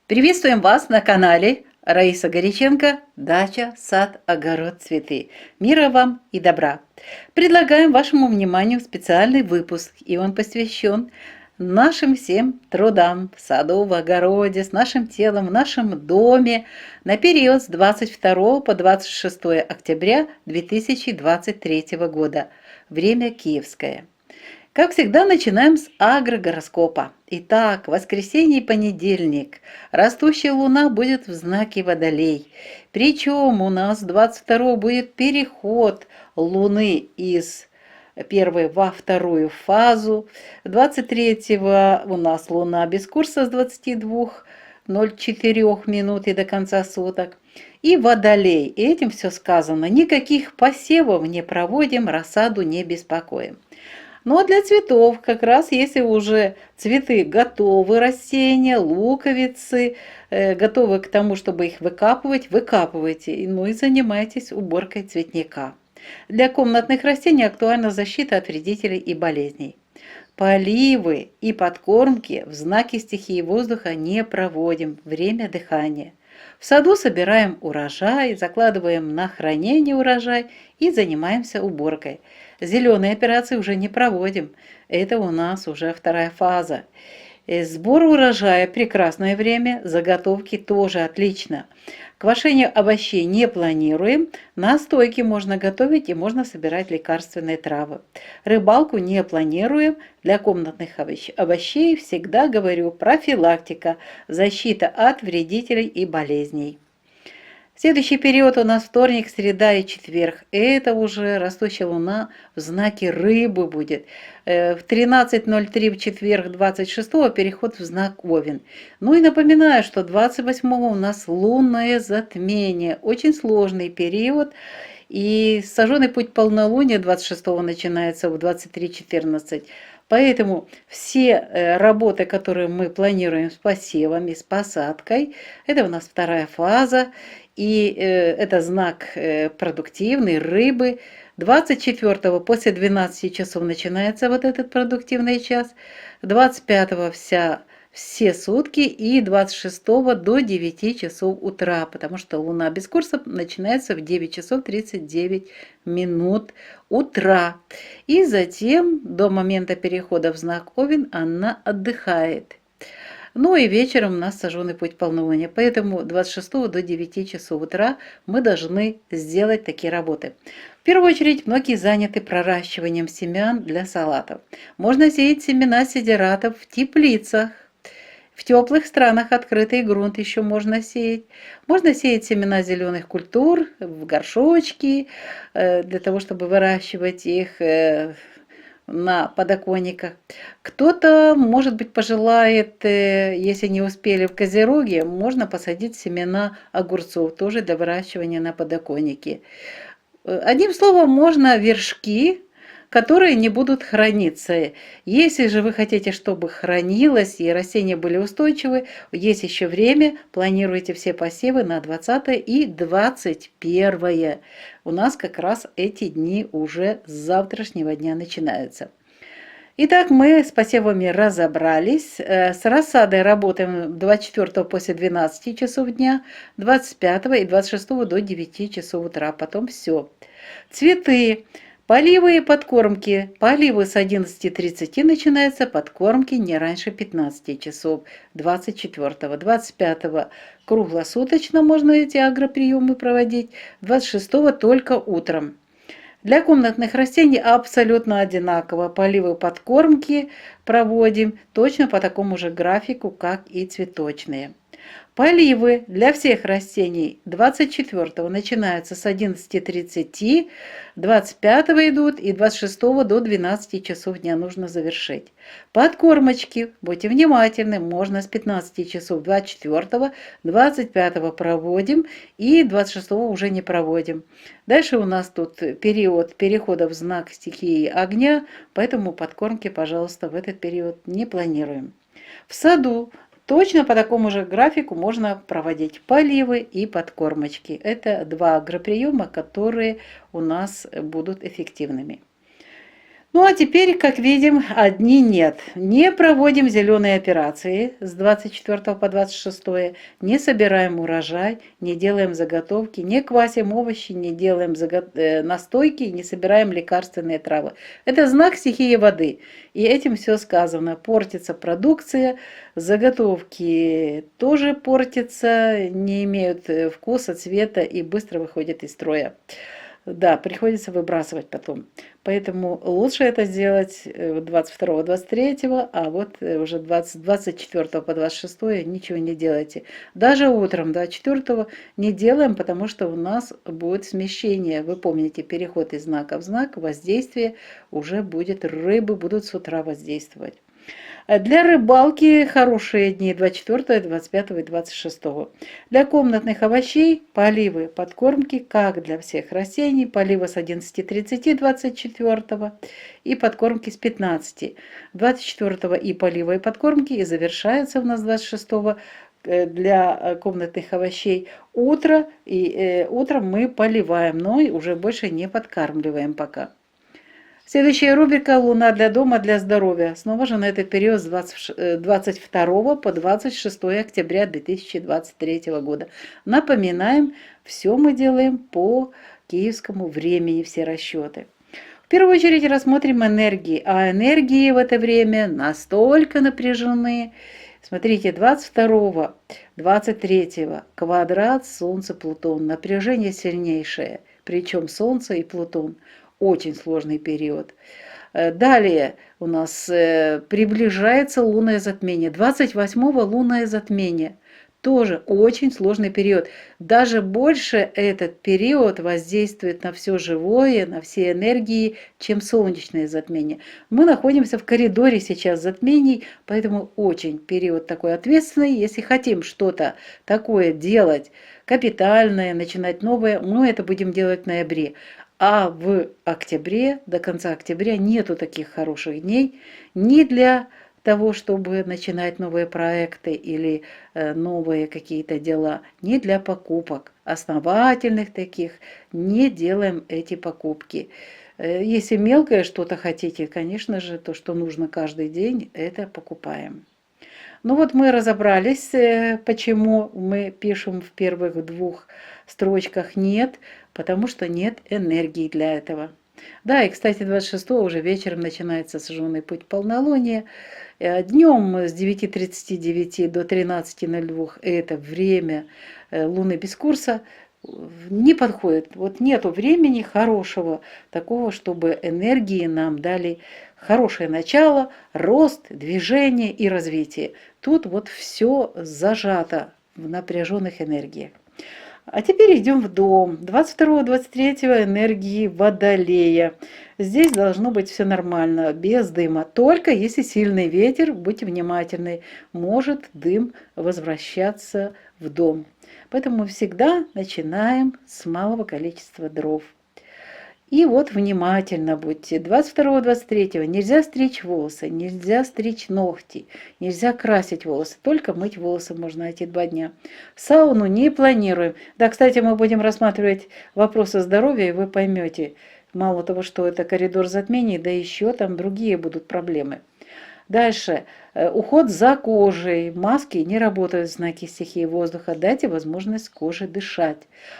Приветствуем вас на канале Раиса Горяченко «Дача, сад, огород, цветы». Мира вам и добра! Предлагаем вашему вниманию специальный выпуск, и он посвящен нашим всем трудам в саду, в огороде, с нашим телом, в нашем доме на период с 22 по 26 октября 2023 года. Время киевское. Как всегда, начинаем с агрогороскопа. Итак, воскресенье и понедельник. Растущая луна будет в знаке Водолей. Причем у нас 22 будет переход луны из первой во вторую фазу. 23 у нас луна без курса с 22:04 минут и до конца суток. И Водолей. И этим все сказано. Никаких посевов не проводим, рассаду не беспокоим. Ну а для цветов, как раз если уже цветы готовы, растения, луковицы, готовы к тому, чтобы их выкапывать, выкапывайте, ну и занимайтесь уборкой цветника. Для комнатных растений актуальна защита от вредителей и болезней. Поливы и подкормки в знаке стихии воздуха не проводим, время дыхания. В саду собираем урожай, закладываем на хранение урожай и занимаемся уборкой. Зеленые операции уже не проводим, это у нас уже вторая фаза. Сбор урожая – прекрасное время, заготовки тоже отлично. Квашение овощей не планируем, настойки можно готовить и можно собирать лекарственные травы. Рыбалку не планируем, для комнатных овощей всегда говорю профилактика, защита от вредителей и болезней. Следующий период у нас вторник, среда и четверг. Это уже растущая луна в знаке рыбы будет. В 13:03 в четверг 26-го переход в знак Овен. Ну и напоминаю, что 28-го у нас лунное затмение. Очень сложный период. И сожженный путь полнолуния 26-го начинается в 23:14. Поэтому все работы, которые мы планируем с посевами, с посадкой, это у нас вторая фаза. И это знак продуктивный, рыбы. 24-го после 12 часов начинается вот этот продуктивный час. 25-го все сутки и 26-го до 9 часов утра, потому что луна без курса начинается в 9 часов 39 минут утра. И затем до момента перехода в знак Овен она отдыхает. Ну и вечером у нас сожженный путь полнолуния, поэтому 26 до 9 часов утра мы должны сделать такие работы. В первую очередь, многие заняты проращиванием семян для салатов. Можно сеять семена сидератов в теплицах. В теплых странах открытый грунт еще можно сеять. Можно сеять семена зеленых культур в горшочки, для того, чтобы выращивать их на подоконниках. Кто-то, может быть, пожелает, если не успели в Козероге, можно посадить семена огурцов, тоже для выращивания на подоконнике. Одним словом, можно вершки, которые не будут храниться. Если же вы хотите, чтобы хранилось и растения были устойчивы, есть еще время, планируйте все посевы на 20 и 21. У нас как раз эти дни уже с завтрашнего дня начинаются. Итак, мы с посевами разобрались. С рассадой работаем 24 после 12 часов дня, 25 и 26 до 9 часов утра. Потом все. Цветы. Поливы и подкормки. Поливы с 11:30 начинаются, подкормки не раньше 15 часов. 24-го, 25-го круглосуточно можно эти агроприемы проводить, 26-го только утром. Для комнатных растений абсолютно одинаково. Поливы, подкормки проводим точно по такому же графику, как и цветочные. Поливы для всех растений 24-го начинаются с 11:30, 25-го идут и 26-го до 12 часов дня нужно завершить. Подкормочки, будьте внимательны, можно с 15 часов 24-го, 25-го проводим и 26-го уже не проводим. Дальше у нас тут период перехода в знак стихии огня, поэтому подкормки, пожалуйста, в этот период не планируем. В саду точно по такому же графику можно проводить поливы и подкормочки. Это два агроприема, которые у нас будут эффективными. Ну а теперь, как видим, одни нет. Не проводим зеленые операции с 24 по 26, не собираем урожай, не делаем заготовки, не квасим овощи, не делаем настойки, не собираем лекарственные травы. Это знак стихии воды. И этим все сказано. Портится продукция, заготовки тоже портятся, не имеют вкуса, цвета и быстро выходят из строя. Да, приходится выбрасывать потом. Поэтому лучше это сделать 22-23, а вот уже 24 по 26 ничего не делайте. Даже утром 24 не делаем, потому что у нас будет смещение. Вы помните, переход из знака в знак, воздействие уже будет, рыбы будут с утра воздействовать. Для рыбалки хорошие дни 24, 25 и 26. Для комнатных овощей поливы, подкормки, как для всех растений, поливы с 11:30 24 и подкормки с 15. 24 и поливы и подкормки и завершаются у нас 26 для комнатных овощей утро, и утром мы поливаем, но уже больше не подкармливаем пока. Следующая рубрика «Луна для дома, для здоровья». Снова же на этот период с 22 по 26 октября 2023 года. Напоминаем, все мы делаем по киевскому времени, все расчеты. В первую очередь рассмотрим энергии, а энергии в это время настолько напряжены. Смотрите, 22, 23 квадрат Солнце-Плутон, напряжение сильнейшее, причем Солнце и Плутон. Очень сложный период. Далее у нас приближается лунное затмение. 28-го лунное затмение. Тоже очень сложный период. Даже больше этот период воздействует на все живое, на все энергии, чем солнечное затмение. Мы находимся в коридоре сейчас затмений, поэтому очень период такой ответственный. Если хотим что-то такое делать, капитальное, начинать новое, мы это будем делать в ноябре. А в октябре, до конца октября, нету таких хороших дней ни для того, чтобы начинать новые проекты или новые какие-то дела, ни для покупок основательных таких, не делаем эти покупки. Если мелкое что-то хотите, конечно же, то, что нужно каждый день, это покупаем. Ну вот мы разобрались, почему мы пишем в первых двух строчках «нет», потому что нет энергии для этого. Да, и, кстати, 26 уже вечером начинается сожженный путь полнолуния. Днем с 9:39 до 13:02 это время Луны без курса не подходит. Вот нету времени хорошего такого, чтобы энергии нам дали хорошее начало, рост, движение и развитие. Тут вот все зажато в напряженных энергиях. А теперь идем в дом. 22-23 энергии Водолея. Здесь должно быть все нормально, без дыма. Только если сильный ветер, будьте внимательны, может дым возвращаться в дом. Поэтому мы всегда начинаем с малого количества дров. И вот внимательно будьте. 22-23 нельзя стричь волосы, нельзя стричь ногти, нельзя красить волосы. Только мыть волосы можно эти 2 дня. Сауну не планируем. Да, кстати, мы будем рассматривать вопросы здоровья, и вы поймете, мало того, что это коридор затмений, да еще там другие будут проблемы. Дальше. Уход за кожей. Маски не работают в знаке стихии воздуха. Дайте возможность коже дышать.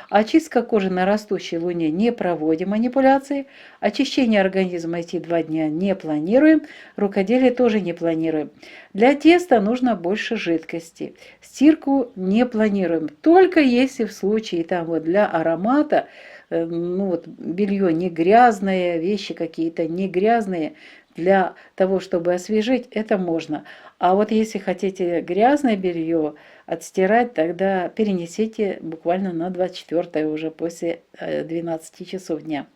Очистка кожи на растущей луне не проводим манипуляции. Очищение организма эти 2 дня не планируем. Рукоделие тоже не планируем. Для теста нужно больше жидкости. Стирку не планируем. Только если в случае там вот для аромата, ну вот белье не грязное, вещи какие-то не грязные, для того, чтобы освежить, это можно. А вот если хотите грязное белье отстирать, тогда перенесите буквально на 24 уже после 12 часов дня.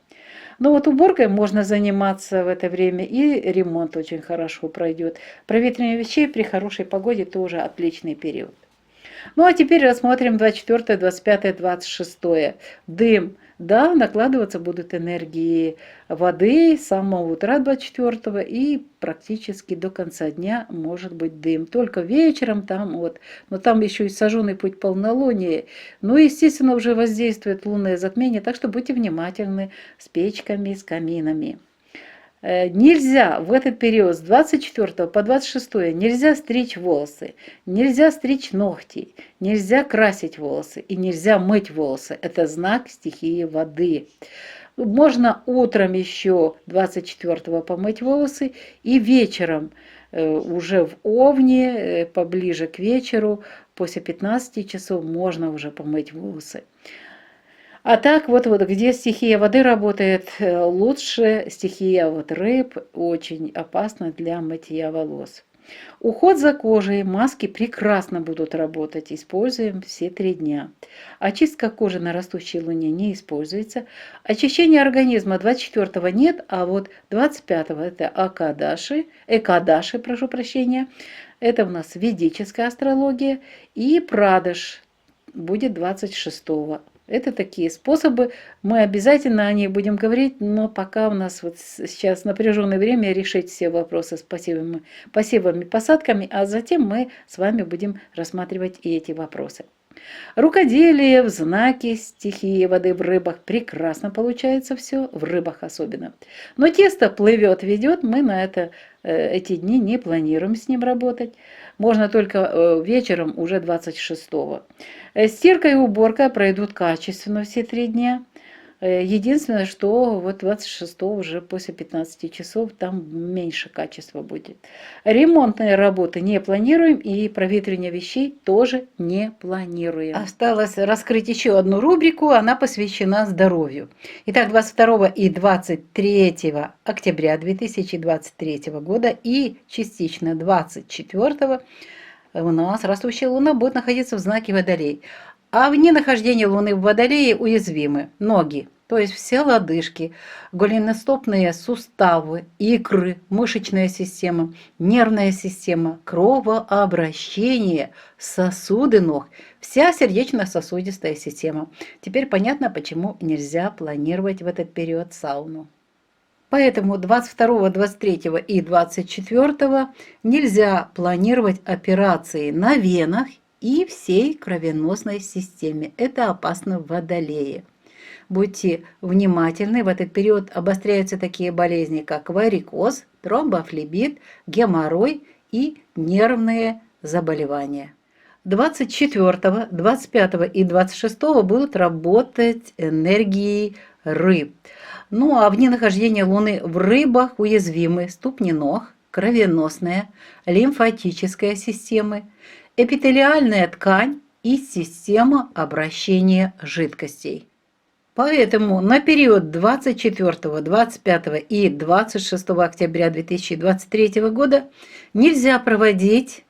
Но вот уборкой можно заниматься в это время, и ремонт очень хорошо пройдет. Проветривание вещей при хорошей погоде тоже отличный период. Ну а теперь рассмотрим 24, 25, 26. Дым. Да, накладываться будут энергии воды с самого утра 24 и практически до конца дня может быть дым. Только вечером там вот, но там еще и сожженный путь полнолуния. Ну, естественно, уже воздействует лунное затмение, так что будьте внимательны с печками, с каминами. Нельзя в этот период с 24 по 26 нельзя стричь волосы, нельзя стричь ногти, нельзя красить волосы и нельзя мыть волосы. Это знак стихии воды. Можно утром еще 24-го помыть волосы и вечером уже в Овне, поближе к вечеру, после 15 часов можно уже помыть волосы. А так вот где стихия воды работает лучше, стихия рыб очень опасна для мытья волос. Уход за кожей, маски прекрасно будут работать, используем все 3 дня. Очистка кожи на растущей луне не используется. Очищение организма 24-го нет, а вот 25-го это Экадаши, прошу прощения. Это у нас ведическая астрология. И Прадаш будет 26-го. Это такие способы, мы обязательно о них будем говорить, но пока у нас вот сейчас напряженное время решить все вопросы с посевами, посадками, а затем мы с вами будем рассматривать и эти вопросы. Рукоделие в знаке стихии воды в рыбах прекрасно получается все, в рыбах особенно. Но тесто плывет, ведет, мы на эти дни не планируем с ним работать. Можно только вечером уже 26-го. Стирка и уборка пройдут качественно все 3 дня. Единственное, что вот 26-го уже после 15 часов там меньше качества будет. Ремонтные работы не планируем и проветривание вещей тоже не планируем. Осталось раскрыть еще одну рубрику, она посвящена здоровью. Итак, 22 и 23 октября 2023 года и частично 24 у нас растущая луна будет находиться в знаке Водолей. А вне нахождения Луны в Водолее уязвимы ноги, то есть все лодыжки, голеностопные суставы, икры, мышечная система, нервная система, кровообращение, сосуды ног, вся сердечно-сосудистая система. Теперь понятно, почему нельзя планировать в этот период сауну. Поэтому 22, 23 и 24 нельзя планировать операции на венах и всей кровеносной системе. Это опасно в Водолее. Будьте внимательны, в этот период обостряются такие болезни, как варикоз, тромбофлебит, геморрой и нервные заболевания. 24, 25 и 26 будут работать энергии рыб. Ну а вне нахождения Луны в рыбах уязвимы ступни ног, кровеносная, лимфатическая системы, эпителиальная ткань и система обращения жидкостей. Поэтому на период 24, 25 и 26 октября 2023 года нельзя проводить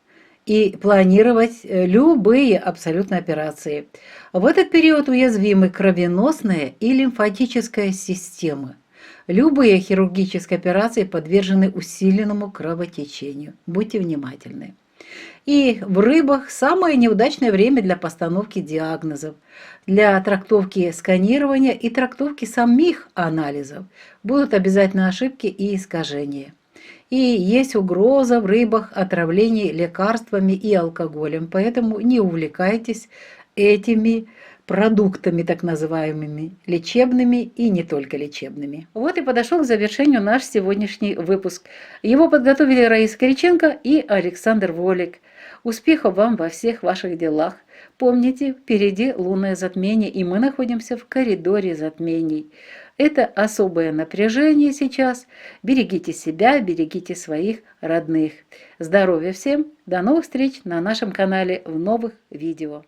и планировать любые абсолютно операции. В этот период уязвимы кровеносная и лимфатическая системы. Любые хирургические операции подвержены усиленному кровотечению. Будьте внимательны. И в рыбах самое неудачное время для постановки диагнозов, для трактовки сканирования и трактовки самих анализов. Будут обязательно ошибки и искажения. И есть угроза в рыбах отравлений лекарствами и алкоголем, поэтому не увлекайтесь этими продуктами, так называемыми, лечебными и не только лечебными. Вот и подошел к завершению наш сегодняшний выпуск. Его подготовили Раиса Кириченко и Александр Волик. Успехов вам во всех ваших делах. Помните, впереди лунное затмение, и мы находимся в коридоре затмений. Это особое напряжение сейчас. Берегите себя, берегите своих родных. Здоров'я всем! До новых встреч на нашем канале в нових відео.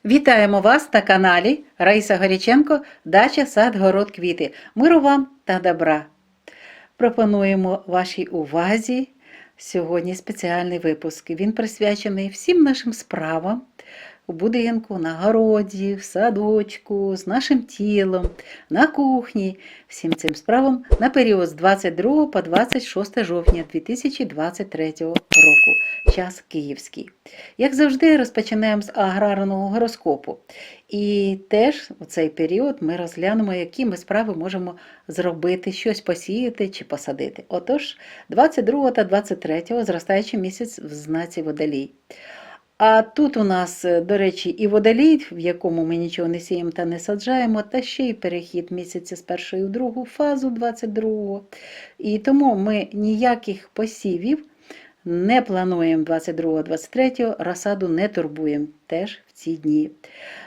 Вітаємо вас на каналі Раїса Горяченко «Дача, сад, город, квіти». Миру вам та добра! Пропонуємо вашій увазі сьогодні спеціальний випуск. Він присвячений всім нашим справам у будинку, на городі, в садочку, з нашим тілом, на кухні. Всім цим справам на період з 22 по 26 жовтня 2023 року. Час київський. Як завжди, розпочинаємо з аграрного гороскопу. І теж у цей період ми розглянемо, які ми справи можемо зробити, щось посіяти чи посадити. Отож, 22 та 23 зростаючий місяць в знаці Водолій. А тут у нас, до речі, і водолій, в якому ми нічого не сіємо та не саджаємо, та ще й перехід місяця з першої в другу фазу 22-го. І тому ми ніяких посівів не плануємо 22-23, розсаду не турбуємо теж в ці дні.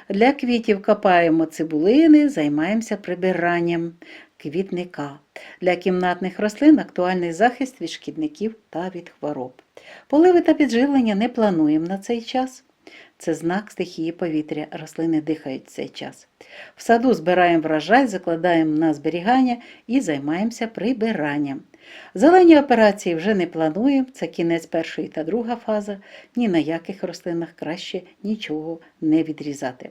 Для квітів копаємо цибулини, займаємося прибиранням квітника. Для кімнатних рослин актуальний захист від шкідників та від хвороб. Поливи та підживлення не плануємо на цей час. Це знак стихії повітря, рослини дихають в цей час. В саду збираємо врожай, закладаємо на зберігання і займаємося прибиранням. Зелені операції вже не плануємо, це кінець першої та друга фаза, ні на яких рослинах краще нічого не відрізати.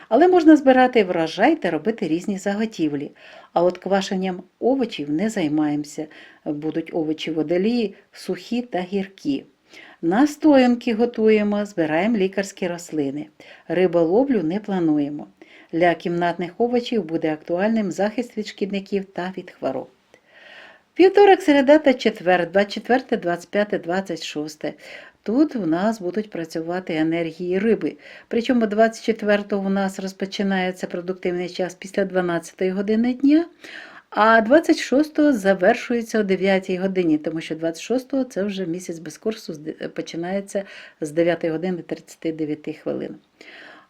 Але можна збирати врожай та робити різні заготівлі, а от квашенням овочів не займаємося, будуть овочі водолії сухі та гіркі. Настоянки готуємо, збираємо лікарські рослини. Риболовлю не плануємо. Для кімнатних овочів буде актуальним захист від шкідників та від хвороб. Вівторок, середа та четвер, 24, 25, 26. Тут у нас будуть працювати енергії риби. Причому 24-го у нас розпочинається продуктивний час після 12 години дня, а 26-го завершується о 9 годині, тому що 26-го це вже місяць без курсу починається з 9 години 39 хвилин.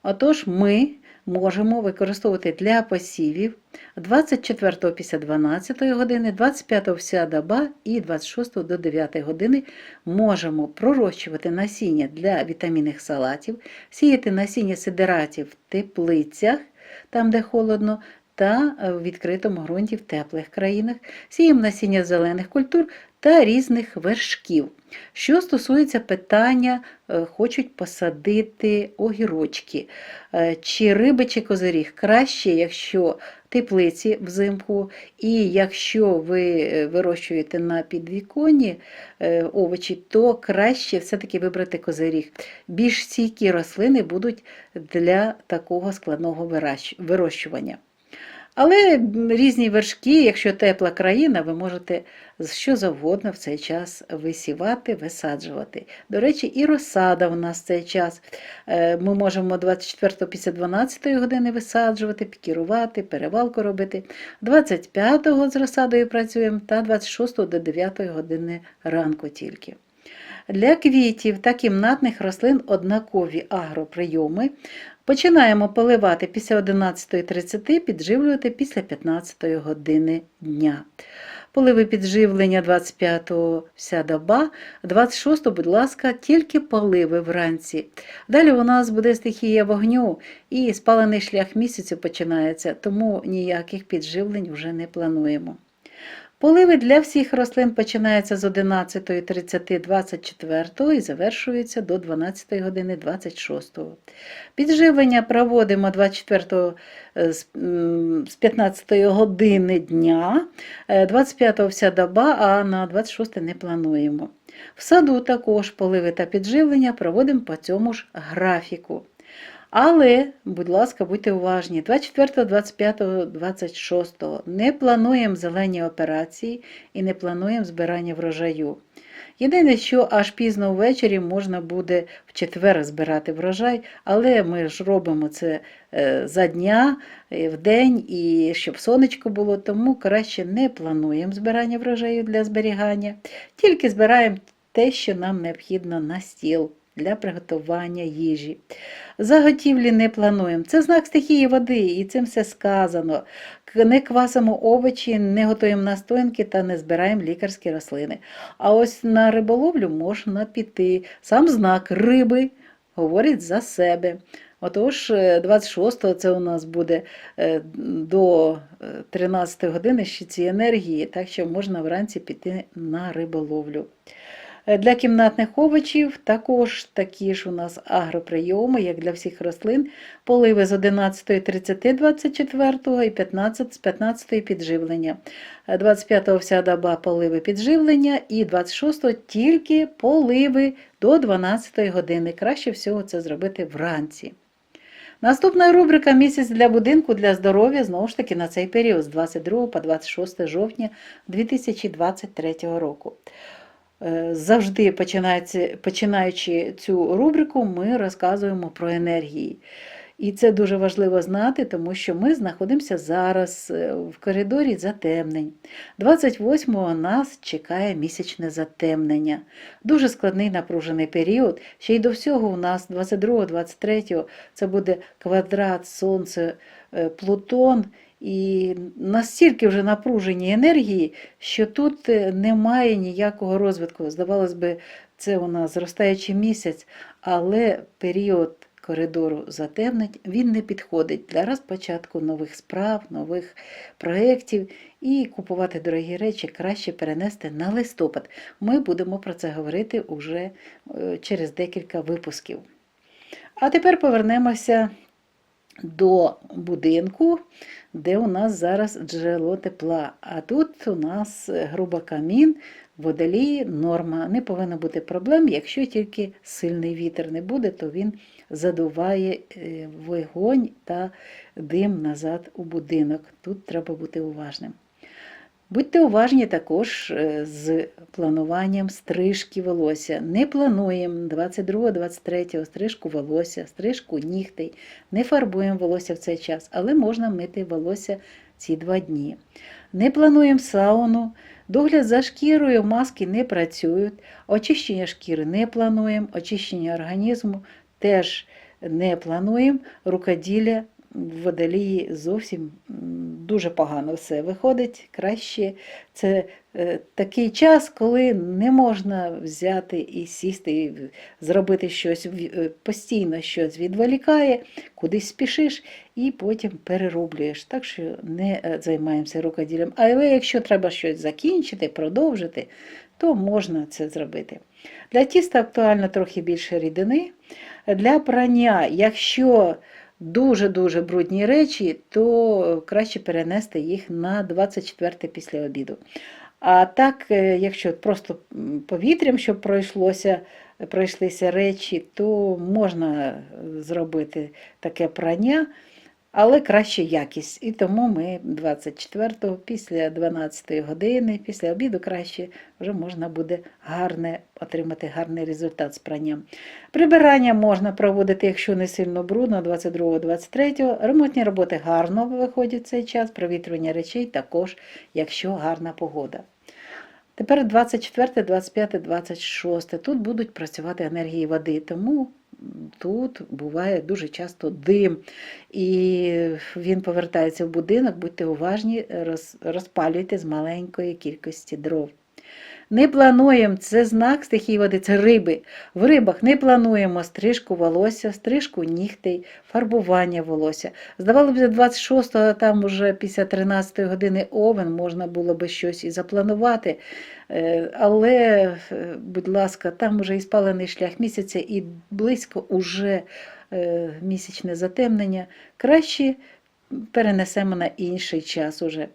Отож, ми можемо використовувати для посівів 24-го після 12 години, 25-го вся доба і 26-го до 9 години можемо пророщувати насіння для вітамінних салатів, сіяти насіння сидератів в теплицях, там де холодно, та в відкритому ґрунті в теплих країнах, сіємо насіння зелених культур та різних вершків. Що стосується питання, хочуть посадити огірочки, чи риби, чи козиріг. Краще, якщо теплиці взимку, і якщо ви вирощуєте на підвіконні овочі, то краще все-таки вибрати козиріг. Більш стійкі рослини будуть для такого складного вирощування. Але різні вершки, якщо тепла країна, ви можете що завгодно в цей час висівати, висаджувати. До речі, і розсада у нас в цей час. Ми можемо 24-го після 12 години висаджувати, пікірувати, перевалку робити. 25-го з розсадою працюємо та 26-го до 9 години ранку тільки. Для квітів та кімнатних рослин однакові агроприйоми. Починаємо поливати після 11:30, підживлювати після 15 години дня. Поливи підживлення 25-го вся доба, 26-го, будь ласка, тільки поливи вранці. Далі у нас буде стихія вогню і спалений шлях місяцю починається, тому ніяких підживлень вже не плануємо. Поливи для всіх рослин починаються з 11:30 24 і завершуються до 12 години 26. Підживлення проводимо 24-го з 15 години дня, 25-го вся доба, а на 26 не плануємо. В саду також поливи та підживлення проводимо по цьому ж графіку. Але, будь ласка, будьте уважні, 24, 25, 26 не плануємо зелені операції і не плануємо збирання врожаю. Єдине, що аж пізно ввечері можна буде в четвер збирати врожай, але ми ж робимо це за дня, в день, і щоб сонечко було, тому краще не плануємо збирання врожаю для зберігання, тільки збираємо те, що нам необхідно на стіл для приготування їжі. Заготівлі не плануємо. Це знак стихії води, і цим все сказано. Не квасимо овочі, не готуємо настоянки та не збираємо лікарські рослини. А ось на риболовлю можна піти. Сам знак риби говорить за себе. Отож, 26-го це у нас буде до 13 години ще ці енергії, так що можна вранці піти на риболовлю. Для кімнатних овочів також такі ж у нас агроприйоми, як для всіх рослин. Поливи з 11:30 24 і 15 з 15 підживлення. 25-го вся доба поливи підживлення і 26-го тільки поливи до 12 години. Краще всього це зробити вранці. Наступна рубрика «Місяць для будинку, для здоров'я» знову ж таки на цей період з 22 по 26 жовтня 2023 року. Завжди починаючи цю рубрику, ми розказуємо про енергії. І це дуже важливо знати, тому що ми знаходимося зараз в коридорі затемнень. 28-го нас чекає місячне затемнення. Дуже складний напружений період. Ще й до всього у нас 22-го, 23-го це буде квадрат Сонце, Плутон. І настільки вже напружені енергії, що тут немає ніякого розвитку. Здавалось би, це у нас зростаючий місяць, але період коридору затемнень, він не підходить для розпочатку нових справ, нових проєктів, і купувати дорогі речі краще перенести на листопад. Ми будемо про це говорити уже через декілька випусків. А тепер повернемося до будинку, де у нас зараз джерело тепла. А тут у нас грубокамін, Водолії, норма. Не повинно бути проблем, якщо тільки сильний вітер не буде, то він задуває вогонь та дим назад у будинок. Тут треба бути уважним. Будьте уважні також з плануванням стрижки волосся. Не плануємо 22-23 стрижку волосся, стрижку нігтей. Не фарбуємо волосся в цей час, але можна мити волосся ці 2 дні. Не плануємо сауну, догляд за шкірою, маски не працюють, очищення шкіри не плануємо, очищення організму теж не плануємо, рукоділля в Водолії зовсім дуже погано все виходить. Краще це такий час, коли не можна взяти і сісти, і зробити щось, постійно щось відволікає, кудись спішиш і потім перероблюєш. Так що не займаємося рукоділлям. Але якщо треба щось закінчити, продовжити, то можна це зробити. Для тіста актуально трохи більше рідини. Для прання, якщо дуже-дуже брудні речі, то краще перенести їх на 24 після обіду. А так, якщо просто повітрям, щоб пройшлися речі, то можна зробити таке прання, але краще якість. І тому ми 24-го після 12-ї години, після обіду краще вже можна буде отримати гарний результат з пранням. Прибирання можна проводити, якщо не сильно брудно, 22-23. Ремонтні роботи гарно виходять в цей час, провітрювання речей також, якщо гарна погода. Тепер 24, 25, 26. Тут будуть працювати енергії води, тому тут буває дуже часто дим, і він повертається в будинок, будьте уважні, розпалюйте з маленької кількості дров. Не плануємо, це знак стихії води, це риби. В рибах не плануємо стрижку волосся, стрижку нігтей, фарбування волосся. Здавалося б, 26-го, там уже після 13-ї години овен, можна було би щось і запланувати. Але, будь ласка, там уже і спалений шлях місяця, і близько уже місячне затемнення. Краще перенесемо на інший час уже.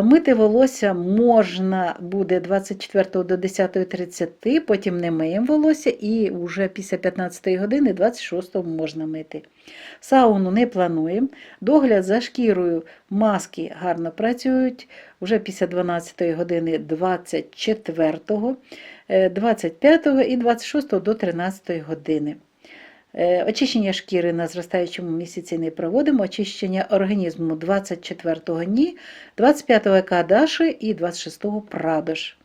Мити волосся можна буде 24 до 10:30, потім не миємо волосся і вже після 15 години 26 можна мити. Сауну не плануємо. Догляд за шкірою, маски гарно працюють вже після 12 години 24, 25 і 26 до 13 години. Очищення шкіри на зростаючому місяці не проводимо, очищення організму 24-го ні, 25-го Кадаши і 26-го Прадош.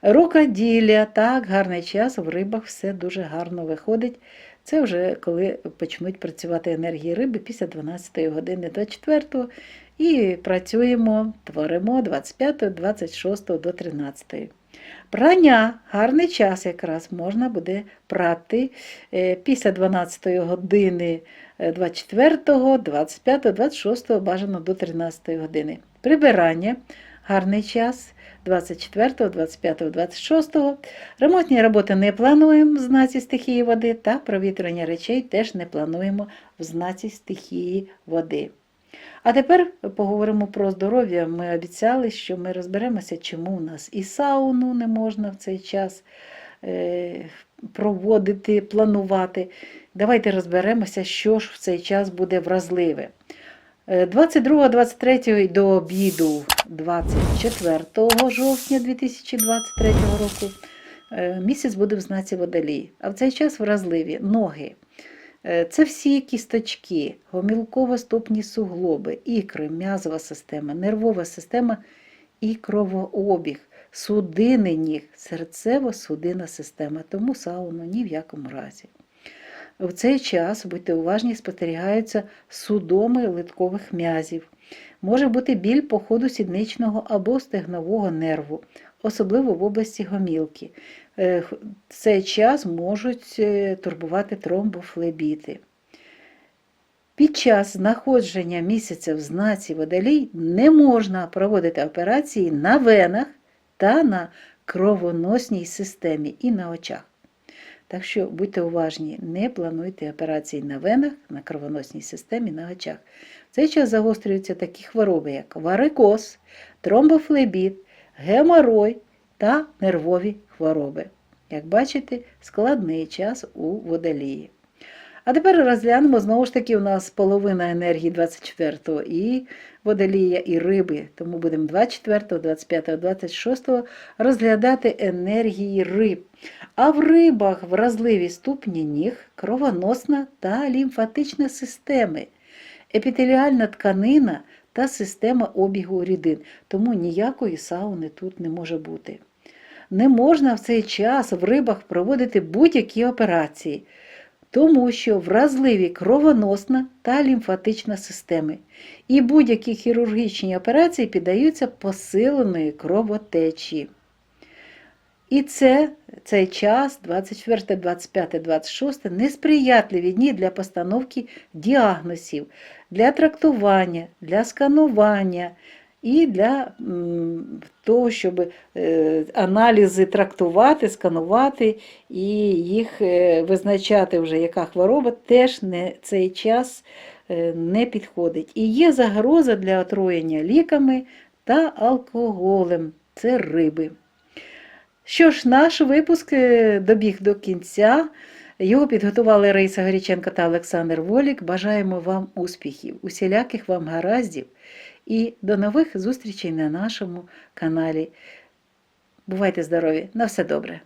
Рукоділля, так, гарний час, в рибах все дуже гарно виходить. Це вже коли почнуть працювати енергії риби після 12 години до 4 і працюємо, творимо 25, 26 до 13. Прання, гарний час якраз, можна буде прати після 12 години 24, 25, 26, бажано до 13 години. Прибирання, гарний час 24, 25, 26. Ремонтні роботи не плануємо в знаці стихії води та провітрювання речей теж не плануємо в знаці стихії води. А тепер поговоримо про здоров'я. Ми обіцяли, що ми розберемося, чому у нас і сауну не можна в цей час проводити, планувати. Давайте розберемося, що ж в цей час буде вразливе. 22-23 до обіду 24 жовтня 2023 року місяць буде в знаці Водолій, а в цей час вразливі ноги. Це всі кісточки, гомілково-стопні суглоби, ікри, м'язова система, нервова система і кровообіг, судини ніг, серцево-судинна система, тому сауну ні в якому разі. В цей час, будьте уважні, спостерігаються судоми литкових м'язів. Може бути біль по ходу сідничного або стегнового нерву, особливо в області гомілки. В цей час можуть турбувати тромбофлебіти. Під час знаходження місяця в знаці Водолій не можна проводити операції на венах та на кровоносній системі і на очах. Так що будьте уважні, не плануйте операції на венах, на кровоносній системі, на очах. В цей час загострюються такі хвороби, як варикоз, тромбофлебіт, геморой та нервові хвороби. Як бачите, складний час у Водолії. А тепер розглянемо, знову ж таки, у нас половина енергії 24-го і Водолія, і Риби. Тому будемо 24-го, 25-го, 26-го розглядати енергії Риб. А в Рибах вразливі ступні ніг, кровоносна та лімфатична системи, епітеліальна тканина та система обігу рідин. Тому ніякої сауни тут не може бути. Не можна в цей час в Рибах проводити будь-які операції, тому що вразливі кровоносна та лімфатична системи. І будь-які хірургічні операції піддаються посиленої кровотечі. І цей час, 24, 25, 26, несприятливі дні для постановки діагнозів, для трактування, для сканування і для того, щоб аналізи трактувати, сканувати і їх визначати вже, яка хвороба, теж цей час не підходить. І є загроза для отруєння ліками та алкоголем. Це Риби. Що ж, наш випуск добіг до кінця. Його підготували Раїса Горіченко та Олександр Волік. Бажаємо вам успіхів, усіляких вам гараздів і до нових зустрічей на нашому каналі. Бувайте здорові! На все добре!